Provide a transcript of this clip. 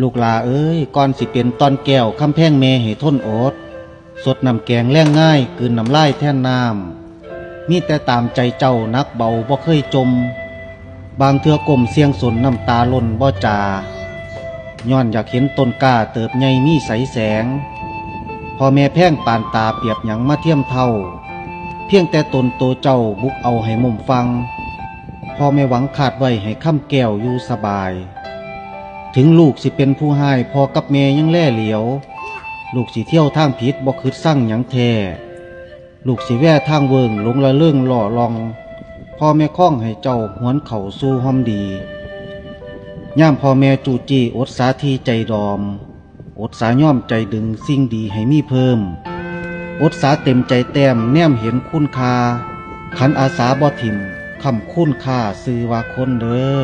ลูกหลาเอ้ยก่อนสิเป็นตอนแก้วคำแพงเมให้ทนอดสดน้ำแกงแล้งง่ายกืนน้ำลายแท่นน้ำมีแต่ตามใจเจ้านักเบาบ่เคยจมบางเทื่อกลมเสียงสนน้ำตาล่นบ่จาย้อนอยากเห็นต้นกล้าเติบใหญ่มีใสแสงพ่อแม่แพงปานตาเปรียบหยังมาเทียมเท่าเพียงแต่ตนโตเจ้าบุกเอาให้มุมฟังพ่อแม่หวังขาดไว้ให้ค่ำแก้วอยู่สบายถึงลูกสิเป็นผู้ให้พ่อกับแม่ยังแล่เหลียวลูกสิเที่ยวทางผิดบ่คิดสั่งหยังแท้ลูกสิแว่ทางเวิงหลงละเรื่องหล่อลองพ่อแม่คล้องให้เจ้าหวนเข่าสู่ห้อมดีย่ามพ่อแม่จูจี้อดสาทีใจดอมอดสาย่อมใจดึงสิ่งดีให้มีเพิ่มอดสาเต็มใจแต้มแนมเห็นคุณค่าขันอาสาบ่ถิ่มคำคุณค่าซื้อว่าคนเด้อ